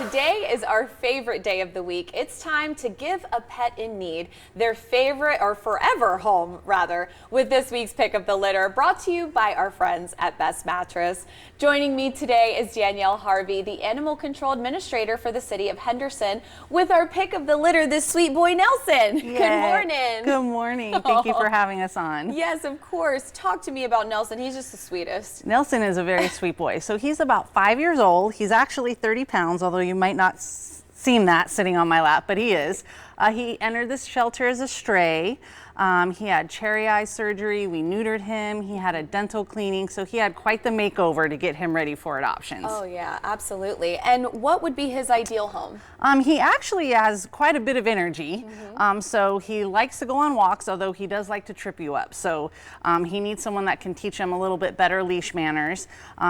Today is our favorite day of the week. It's time to give a pet in need their favorite or forever home, rather, with this week's Pick of the Litter, brought to you by our friends at Best Mattress. Joining me today is Danielle Harvey, the Animal Control Administrator for the City of Henderson, with our Pick of the Litter, this sweet boy Nelson. Yeah. Good morning. Good morning. Thank you for having us on. Yes, of course. Talk to me about Nelson. He's just the sweetest. Nelson is a very sweet boy. So he's about 5 years old. He's actually 30 pounds, although you might not seem that sitting on my lap, but he is. He entered this shelter as a stray. He had cherry eye surgery. We neutered him. He had a dental cleaning. So he had quite the makeover to get him ready for adoptions. Oh yeah, absolutely. And what would be his ideal home? He actually has quite a bit of energy. So he likes to go on walks, although he does like to trip you up. So he needs someone that can teach him a little bit better leash manners.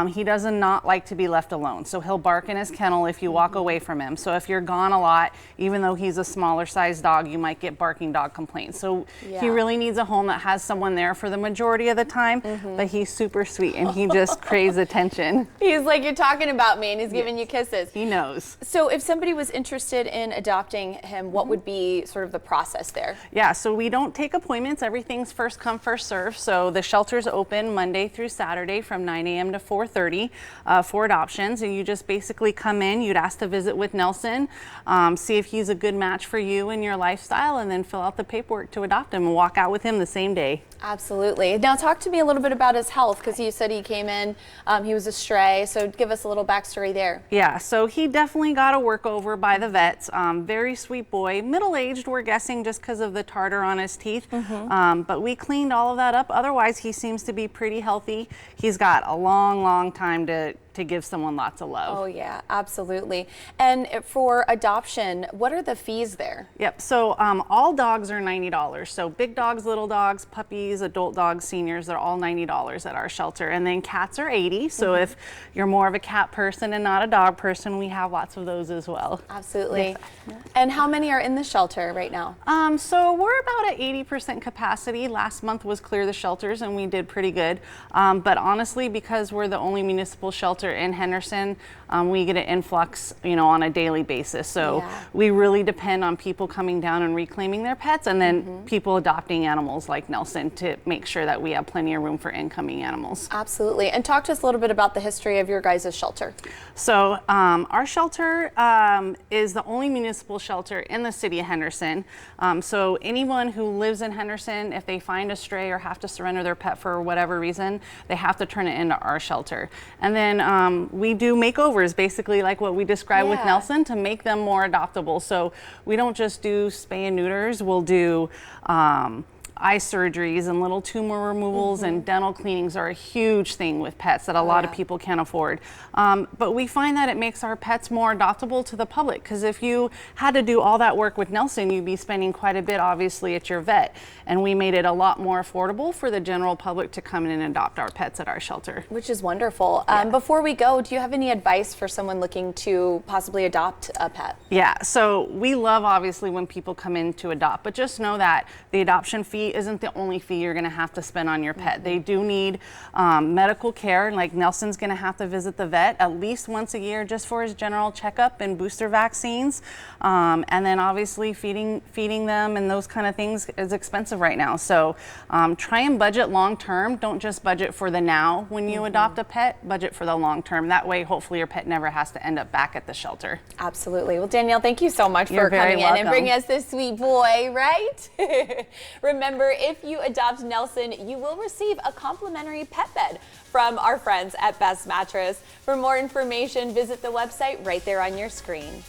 He does not like to be left alone. So he'll bark in his kennel if you walk away from him. So if you're gone a lot, even though he's a smaller sized dog, you might get barking dog complaints. So he really needs a home that has someone there for the majority of the time, but he's super sweet and he just craves attention. He's like, you're talking about me, and he's giving you kisses. He knows. So if somebody was interested in adopting him, what would be sort of the process there? Yeah, so we don't take appointments. Everything's first come, first serve. So the shelter's open Monday through Saturday from 9 a.m. to 4:30 for adoptions. And you just basically come in, you'd ask to visit with Nelson, see if he's a good match for you and your lifestyle, and then fill out the paperwork to adopt him and walk out with him the same day. Absolutely. Now talk to me a little bit about his health, because you said he came in, he was a stray, so give us a little backstory there. Yeah, so he definitely got a workover by the vets. Very sweet boy, middle-aged, we're guessing, just because of the tartar on his teeth. But we cleaned all of that up. Otherwise, he seems to be pretty healthy. He's got a long time to give someone lots of love. Oh yeah, absolutely. And for adoption, what are the fees there? Yep, so all dogs are $90. So big dogs, little dogs, puppies, adult dogs, seniors, they're all $90 at our shelter. And then cats are $80. So if you're more of a cat person and not a dog person, we have lots of those as well. Absolutely. Yes. And how many are in the shelter right now? So we're about at 80% capacity. Last month was clear the shelters and we did pretty good. But honestly, because we're the only municipal shelter in Henderson, we get an influx, on a daily basis. So we really depend on people coming down and reclaiming their pets, and then people adopting animals like Nelson to make sure that we have plenty of room for incoming animals. Absolutely. And talk to us a little bit about the history of your guys' shelter. So our shelter is the only municipal shelter in the city of Henderson. So anyone who lives in Henderson, if they find a stray or have to surrender their pet for whatever reason, they have to turn it into our shelter. And then we do makeovers, basically like what we described with Nelson, to make them more adoptable. So we don't just do spay and neuters, we'll do eye surgeries and little tumor removals, and dental cleanings are a huge thing with pets that a lot of people can't afford. But we find that it makes our pets more adoptable to the public, because if you had to do all that work with Nelson, you'd be spending quite a bit obviously at your vet, and we made it a lot more affordable for the general public to come in and adopt our pets at our shelter. Which is wonderful. Before we go, do you have any advice for someone looking to possibly adopt a pet? Yeah, so we love obviously when people come in to adopt, but just know that the adoption fee isn't the only fee you're going to have to spend on your pet. They do need medical care. Like Nelson's going to have to visit the vet at least once a year just for his general checkup and booster vaccines. And then obviously feeding them and those kind of things is expensive right now. So try and budget long term. Don't just budget for the now when you adopt a pet, budget for the long term. That way hopefully your pet never has to end up back at the shelter. Absolutely. Well, Danielle, thank you so much for coming in and bringing us this sweet boy, right? Remember, if you adopt Nelson, you will receive a complimentary pet bed from our friends at Best Mattress. For more information, visit the website right there on your screen.